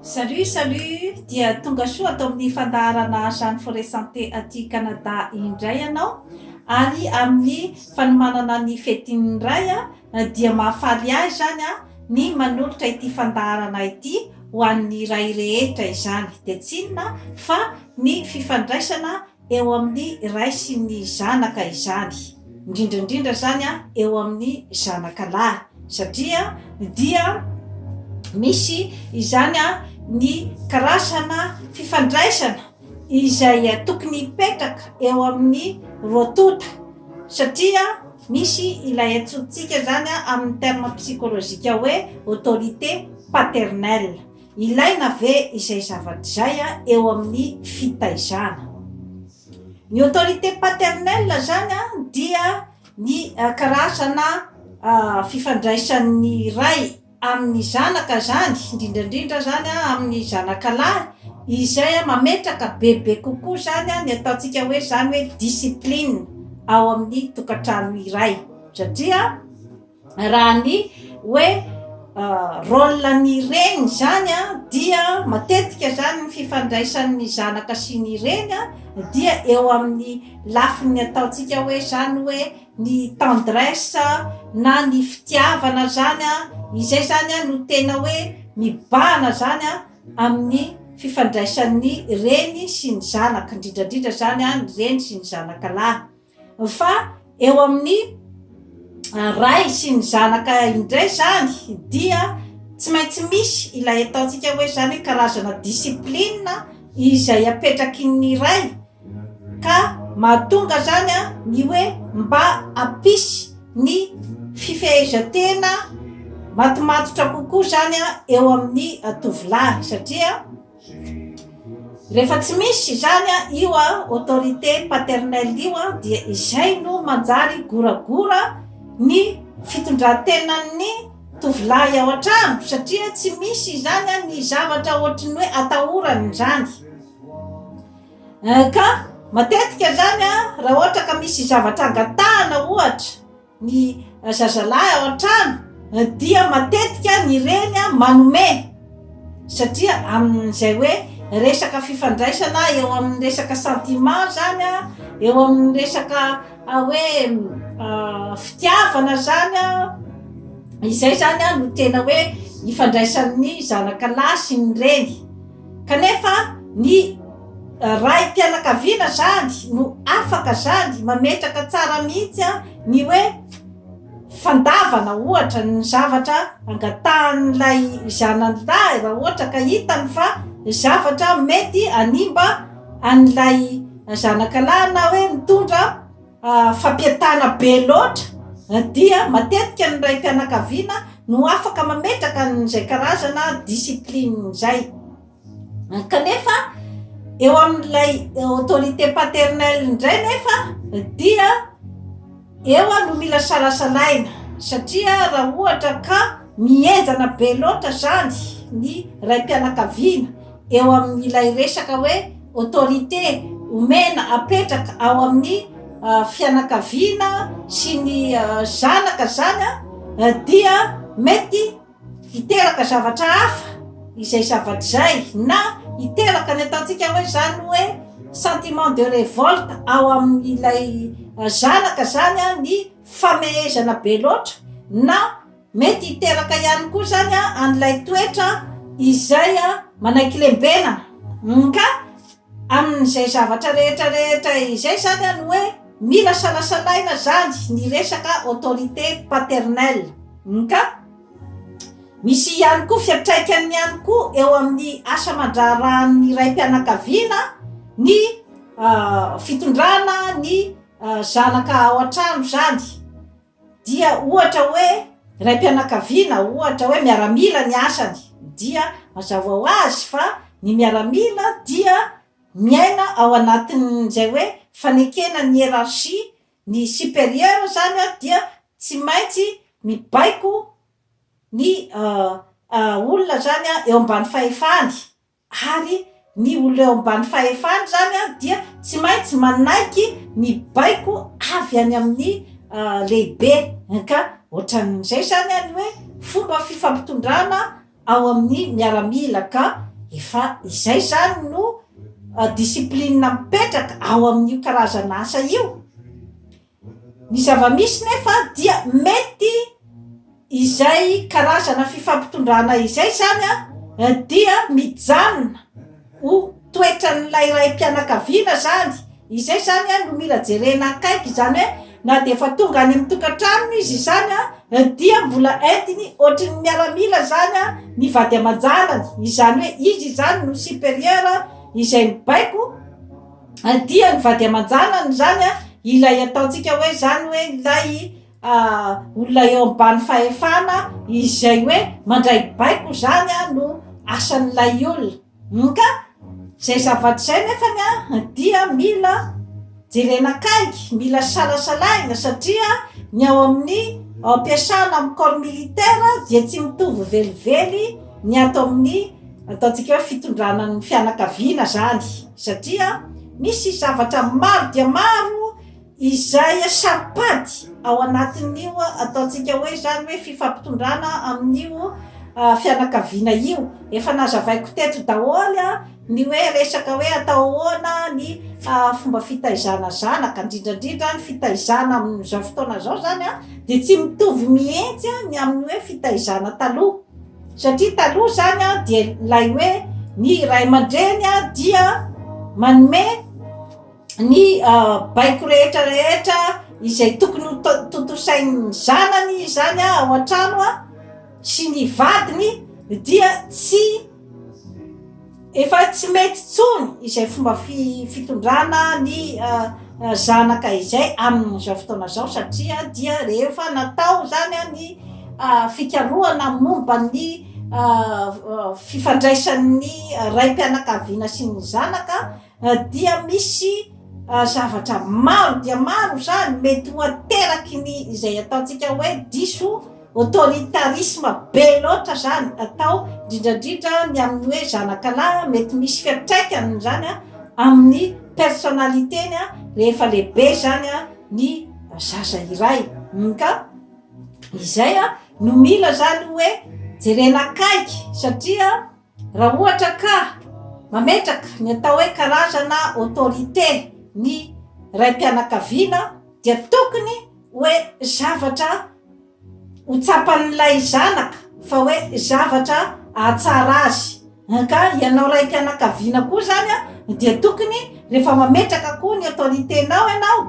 Salut dia tonga soa atao amin'ny fandaharana Jeanne Forêt Santé aty Canada indray ianao, ary amin'ny fanomanana ny fetiny iray dia mahafaly ahy zany ny manolotra ity fandaharana ity ho an'ny ray rehetra izany, de tsy inona fa ny fifandraisana eo amin'ny ray sy ny zanaka izany, indrindrandrindra zany eo amin'ny zanaka lahy, satria dia misy izany ny karazana fifandraisana izay tokony hipetraka eo amin'ny roatota, satria misy ilay antsointsika zany amin'ny terme psychologique hoe autorité paternelle, ilaina ve izay zavatra izay eo amin'ny fitaizana. Ny autorité paternelle zany dia ny karazana fifandraisan'ny ray amin'ny zanaka zany, indrindrandrindra zany amin'ny zanaka lahy, izay mametraka bebe kokoa zany ny ataontsika hoe zany hoe discipline ao amin'ny tokantrano iray, satria raha ny hoe rôle ny reny zany dia matetika zany ny fifandraisan'ny zanaka sy ny reny dia eo amin'ny lafiny ataontsika hoe zany hoe ny tendresse na ny fitiavana zany izay zany no tena hoe mibahana zany amin'ny fifandraisan'ny reny sy ny zanaka, indrindrandrindra zany ny reny sy ny zanaka lahy. Fa eo amin'ny ray sy ny zanaka indray zany dia tsy maintsy misy ilay ataontsika hoe zany karazana discipline izay apetraky ny ray ka mahatonga zany ny hoe mba ampisy ny fifehezantena matomatotra kokoa zany eo amin'ny tovolahy, satria rehefa tsy misy zany io autorité paternelle io dia izay no manjary goragora ny fitondrantenan'ny tovolahy ao an-trano, satria tsy misy zany ny zavatra ohatrany hoe atahorany zany ka matetika zany raha ohatra ka misy zavatra angatahana ohatra ny zazalahy ao an-trano dia matetika ny reny manome, satria amin'izay hoe resaka fifandraisana eo amin'ny resaka sentiment zany eo amin'ny resaka hoe fitiavana zany izay zany no tena hoe ifandraisan'ny zanaka lahy sy ny reny, kanefa ny raim-pianakaviana zany no afaka zany mametraka tsara mihitsy ny hoe fandavana ohatra ny zavatra angatahan'ilay zanany lahy raha ohatra ka hitany fa zavatra mety animba an'ilay zanaka lahy na hoe mitondra fampiatana be loatra, dia matetika ny raim-pianakaviana no afaka mametraka an'izay karazana discipline zay. Kanefa eo amin'ilay autorité paternelle indray nefa dia eo no mila salasalaina, satria raha ohatra ka mienjana be loatra zany ny raim-pianakaviana eo amin'ilay resaka hoe autorité omena apetraka ao amin'ny fianakaviana sy ny zanaka zany dia mety hiteraka zavatra hafa izay zavatra zay, na hiteraka ny ataontsika hoe zany hoe sentiment de révolte ao amin'ilay zanaka zany ny famehezana be loatra, na mety hiteraka ihany koa zany an'ilay toetra izay manaiky lembena, ka amin'izay zavatra rehetrarehetra izay zany no hoe mila salasalaina zany ny resaka autorité paternelle, ka misy ihany koa fiatraikany ihany koa eo amin'ny asa mandrarahan'ny raim-pianakaviana ny fitondrana ny zanaka ao an-trano zany, dia ohatra hoe raim-pianakaviana ohatra hoe miaramila ny asany, dia mazava ho azy fa ny miaramila dia miaina ao anatin'izay hoe fanekena ny hierarchie, ny supérieur zany dia tsy maintsy mibaiko ny olona zany eo ambany fahefany, ary ny olona eo ambany fahefany zany dia tsy maintsy manaiky mibaiko avy any amin'ny lehibe, ka ohatran'izay zany hoe fomba fifampitondrana ao amin'ny miaramila, ka efa izay zany no disiplinina mipetraka ao amin'io karazana asa io. Ny zava-misy nefa dia mety izay karazana fifampitondrana izay zany dia mijanona ho toetran'ilay raim-pianakaviana zany. Izay zany no mila jerena akaiky zany hoe na de efa tonga any amin'ny tokantranony izy zany dia mbola entiny ohatrany miaramila zany ny vady aman-janany. Izany hoe izy zany no supérieur izay mibaiko dia ny vady aman-janany zany ilay ataontsika hoe zany hoe ilay olona eo ambany fahefana izay hoe mandray baiko zany no asan'ilay olona. Ka zay zavatra zay nefany dia mila jerena akaiky, mila salasalaina satria ny ao amin'ny ampiasana amin'ny corps militaire dia tsy mitovy velively ny ato amin'ny ataontsika hoe fitondrana ny fianakaviana zany, satria misy zavatra maro dia maro izay sapady ao anatin'io ataontsika hoe zany hoe fifampitondrana amin'io fianakaviana io. Efa nazavaiko teto daholo ny hoe resaka hoe atao ahoana ny fomba fitaizana zanaka, indrindrandrindra ny fitaizana amin'izao fotoana zao zany de tsy mitovy mihitsy ny amin'ny hoe fitaizana taloha. Satria taloha zany dia lay hoe ny ray aman-dreny dia manome ny baiko rehetra izay tokony tontosain'ny zanany zany ao an-trano sy ny vadiny dia efa tsy mety tsony izay fomba fitondrana ny zanaka izay amin'izao fotoana zao, satria dia rehefa natao zany ny fikarohana momba ny fifandraisan'ny raim-pianakaviana sy ny zanaka dia misy zavatra maro dia maro zany mety ho ateraky ny izay ataontsika hoe diso autoritarisme be loatra zany atao, indrindrandrindra ny amin'ny hoe zanakalahy mety misy fiatraikany zany amin'ny personnalitény rehefa lehibe zany ny zaza iray. Ka izay no mila zany hoe jerena akaiky, satria raha ohatra ka mametraka ny atao hoe karazana autorité ny raim-pianakaviana dia tokony hoe zavatra ho tsapan'ilay zanaka fa hoe zavatra ahatsara azy. Ka ianao raim-pianakaviana koa zany dia tokony rehefa mametraka koa ny autoriténao ianao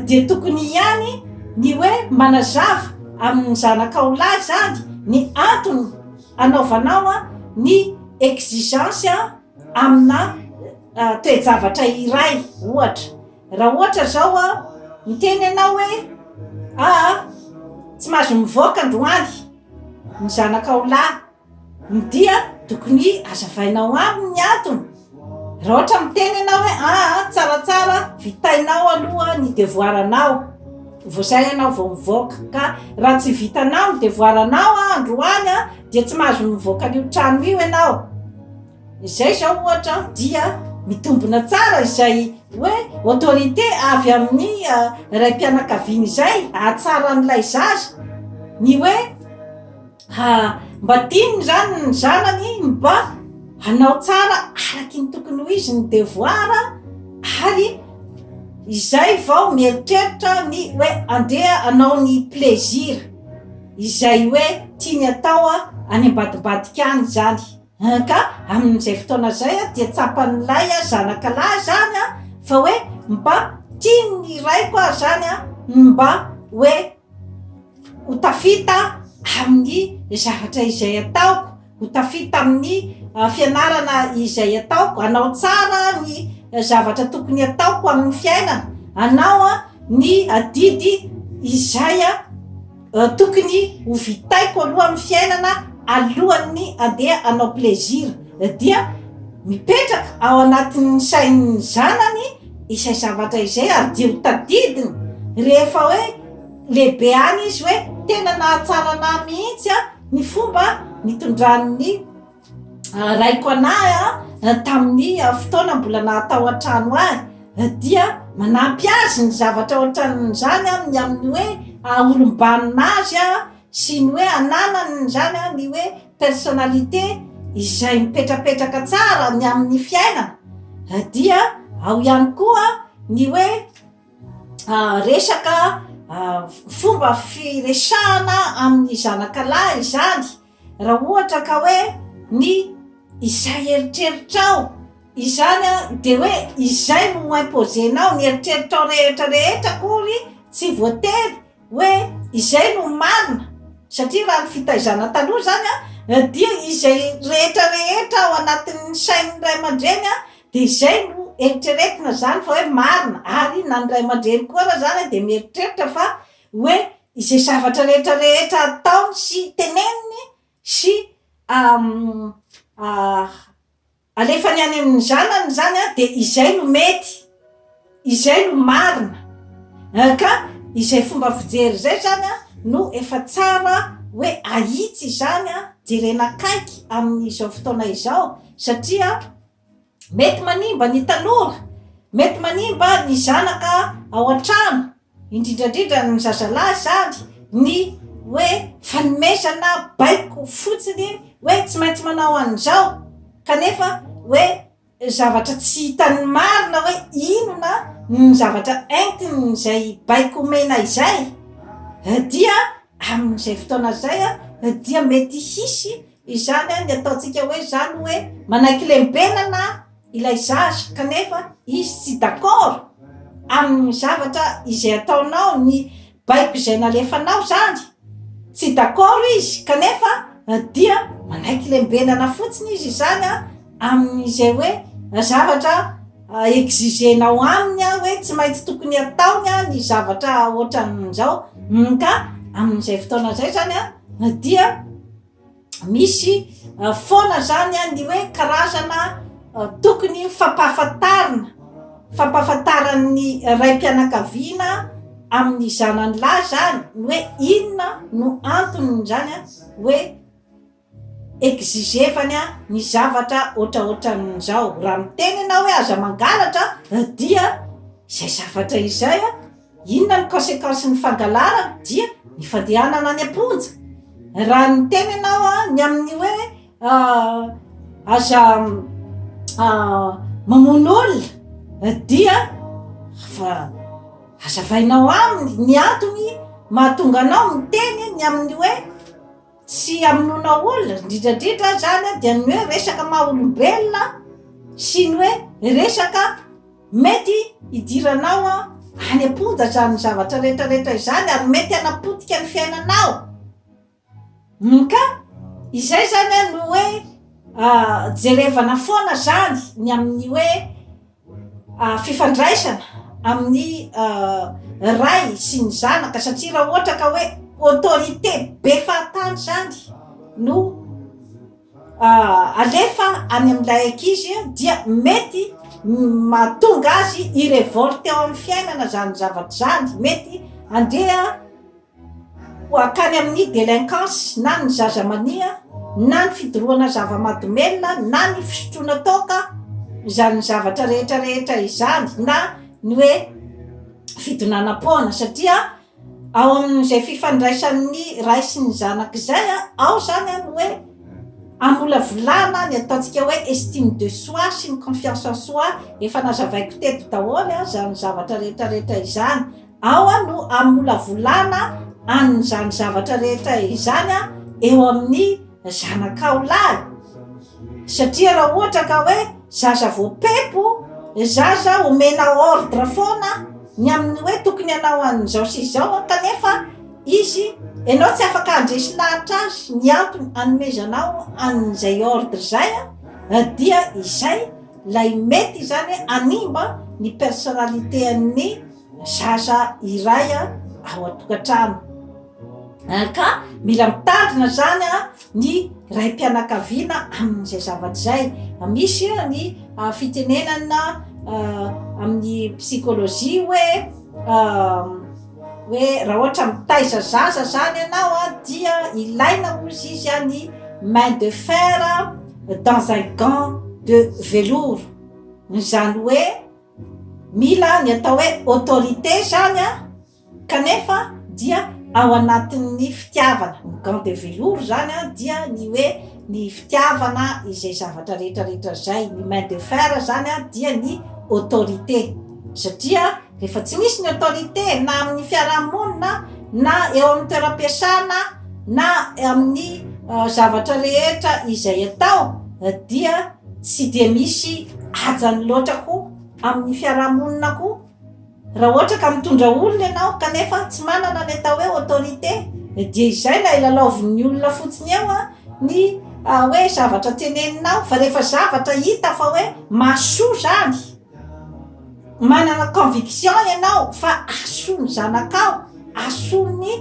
dia tokony ihany ny hoe manazava amin'ny zanakao lahy zany ny antony anaovanao ny exigence amina toe-javatra iray. Ohatra raha ohatra zao miteny ianao hoe tsy mahazo mivoaka androany ny zanakao lahy, dia tokony azavainao aminy antony. Raha ohatra miteny ianao hoe tsaratsara vitainao aloha ny devoiranao vao zay ianao vao mivoaka, ka raha tsy vitanao ny devoiranao androany dia tsy mahazo mivoaka an'io trano io ianao. Izay zao ohatra dia mitombona tsara izay hoe autorité avy amin'ny raim-pianakaviana izay ahatsara n'ilay zaza ny hoe mba tiany zany ny zanany mba hanao tsara araky ny tokony ho izy ny devoir ary izay vao mieritreritra ny hoe andeha hanao ny plaisir izay hoe tiany atao any ambadimbadika any zany. Ka amin'izay fotoana zay dia tsapan'ilay zanakalahy zany fa hoe mba tiany raiko zany mba hoe ho tafita amin'ny zavatra izay ataoko, ho tafita amin'ny fianarana izay ataoko, hanao tsara ny zavatra tokony ataoko amin'ny fiainana, hanao ny adidy izay tokony ho vitaiko aloha amin'ny fiainana alohan'ny andeha hanao plaisir. Dia mipetraka ao anatin'ny sain'ny zanany izay zavatra izay ary dia ho tadidiny rehefa hoe lehibe any izy hoe tena nahatsara anahy mihitsy ny fomba nitondran'ny raiko anahy tamin'ny fotoana mbola nahatao an-trano ahy, dia manampy azy ny zavatra ohatran'izany ny amin'ny hoe olombanina azy sy ny hoe ananany zany ny hoe personnalité izay mipetrapetraka tsara ny amin'ny fiainana dia ao ihany koa ny hoe resaka fomba firesahana amin'ny zanakalahy izany raha ohatra ka hoe ny izay eritreritrao izany de hoe izay no imposenao ny eritreritrao rehetrarehetra kory tsy voatery hoe izay no marina satria raha ny fitaizana taloha zany dia izay rehetrarehetra ao anatin'ny sain'ny ray aman-dreny de izay no eritreretina zany fa hoe marina ary na ny ray aman-dreny koa raha zany de mieritreritra fa hoe izay zavatra rehetrarehetra ataony sy teneniny sy alefany any amin'ny zanany zany de izay no mety izay no marina ka izay fomba fijery zay zany no efa tsara hoe ahitsy zany jerena kaiky amin'izao fotoana izao satria mety manimba ny tanora mety manimba ny zanaka ao an-trano indrindrandrindra ny zazalahy zany ny hoe fanomezana baiko fotsiny hoe tsy maintsy manao an'izao kanefa hoe zavatra tsy hitany marina hoe inona ny zavatra entiny zay baiko mena izay dia amin'izay fotoana zay dia mety hisy izany ny ataontsika hoe zany hoe manaiky lembenana ilay zaza kanefa izy tsy d'accord amin'ny zavatra izay ataonao ny baiko izay nalefanao zany tsy d'accord izy kanefa dia manaiky lembenana fotsiny izy zany amin'izay hoe zavatra exigenao aminy hoe tsy maintsy tokony ataony ny zavatra ohatran'izao ka amin'izay fotoana zay zany dia misy foana zany ny hoe karazana tokony fampahafantaran'ny raim-pianakaviana amin'ny zanany lahy zany hoe inona no antony zany hoe exigevany ny zavatra ohatraohatran'izao raha miteny ianao hoe aza mangalatra dia izay zavatra izay inona ny conséquence ny fangalarana dia ny fandehanana any am-ponja raha miteny ianao ny amin'ny hoe aza mamono olona dia fa azavainao aminy ny antony mahatonga anao miteny ny amin'ny hoe tsy amonona olona indrindrandrindra zany dia ny hoe resaka maha-olombelona sy ny hoe resaka mety idiranao any am-ponja zany zavatra rehetrarehetra izany ary mety hanapotika ny fiainanao ka izay zany no hoe jerevana foana zany ny amin'ny hoe fifandraisana amin'ny ray sy ny zanaka satria raha ohatra ka hoe autorité be fahatany zany no alefa any amin'ilay ankizy dia mety mahatonga azy irevolte ao amin'ny fiainana zany zavatra zany mety andeha akany amin'ny délinquance na ny zazamania na ny fidoroana zava-mahadomelona na ny fisotroana toka zany zavatra rehetrarehetra izany na ny hoe fidonanam-poana satria ao amin'izay fifandraisan'ny ray sy ny zanaka izay ao zany no hoe amolavolana ny ataontsika hoe estime de soi sy ny confiance en soi efa nazavaiko teto daholo zany zavatra rehetrarehetra izany ao no amolavolana an'izany zavatra rehetra izany eo amin'ny zanakao lahy satria raha ohatra ka hoe zaza voapepo zaza omena ordre foana ny amin'ny hoe tokony anao an'izao sy izao kanefa izy ianao tsy afaka andresy lahatra azy ny antony anomezanao an'izay ordre zay dia izay lay mety zany animba ny personnalité an'ny zaza iray ao atokantrano ka mila mitandrina zany ny raim-pianakaviana amin'izay zavatra zay misy ny fitenenana amin'ny psychologie hoe raha ohatra mitaiza zaza zany ianao dia ilaina ozy izy ny main de fer dans un gant de velours zany hoe mila ny atao hoe autorité zany kanefa dia ao anatin'ny fitiavana ny gant de velours zany dia ny hoe ny fitiavana izay zavatra rehetrarehetra zay. Ny main de fer zany dia ny autorité, satria rehefa tsy misy ny autorité na amin'ny fiarahamonina na eo amin'ny toeram-piasana na amin'ny zavatra rehetra izay atao dia tsy de misy hajany loatra ko amin'ny fiarahamonina ko. Raha ohatra ka mitondra olona ianao kanefa tsy manana ny atao hoe autorité dia izay la ilalaovin'ny olona fotsiny eo ny hoe zavatra teneninao, fa rehefa zavatra hita fa hoe mahasoa zany, manana conviction ianao fa asoa ny zanakao, asoa ny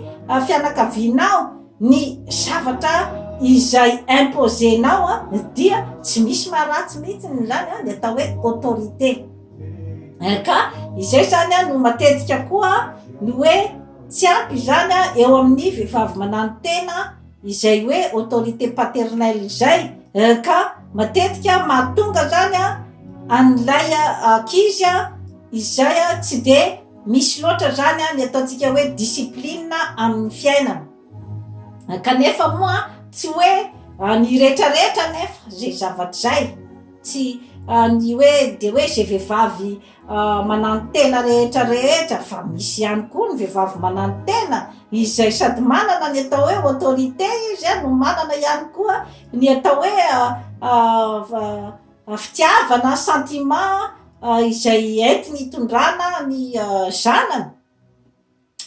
fianakavianao ny zavatra izay imposenao dia tsy misy maharatsy mihitsy zany ny atao hoe autorité. Ka izay zany no matetika koa ny hoe tsy ampy zany eo amin'ny vehivavy manano tena izay hoe autorité paternelle izay, ka matetika mahatonga zany an'ilay ankizy izay tsy de misy loatra zany ny ataontsika hoe discipline amin'ny fiainana. Kanefa moa tsy hoe ny rehetrarehetra nefa zay zavatra zay, tsy ny hoe de hoe zay vehivavy manano tena rehetrarehetra, fa misy ihany koa ny vehivavy manano tena izay sady manana ny atao hoe autorité izy no manana ihany koa ny atao hoe fitiavana, sentiment izay entiny hitondrana ny zanany,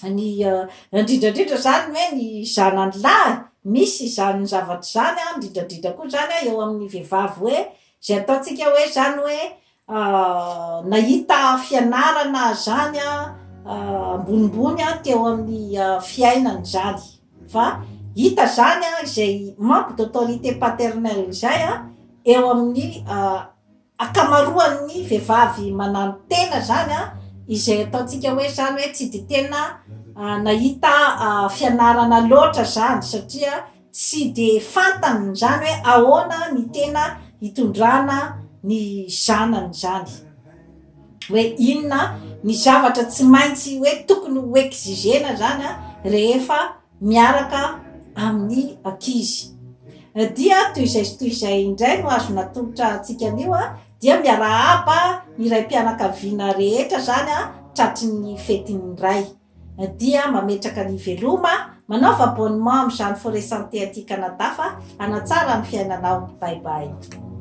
ny indrindrandrindra zany hoe ny zanany lahy. Misy zany zavatra zany indrindrandrindra koa zany eo amin'ny vehivavy hoe zay ataontsika hoe zany hoe nahita fianarana zany ambonimbony teo amin'ny fiainany zany, fa hita zany izay manque d'autorité paternelle zay eo amin'ny akamaroan'ny vehivavy manano tena zany izay ataontsika hoe zany hoe tsy de tena nahita fianarana loatra zany, satria tsy de fantany zany hoe ahoana ny tena hitondrana ny zanany zany, hoe inona ny zavatra tsy maintsy hoe tokony ho exigena zany rehefa miaraka amin'ny ankizy. Dia toy izay sy toy izay indray no azo natolotra antsika anio dia miarahaba ny raim-pianakaviana rehetra zany tratry ny fetin'ny ray, dia mametraka ny veloma, manaova abonnement amin'ny Jeanne Forêt Santé aty Canada fa hanatsara ny fiainanao. Bye bye.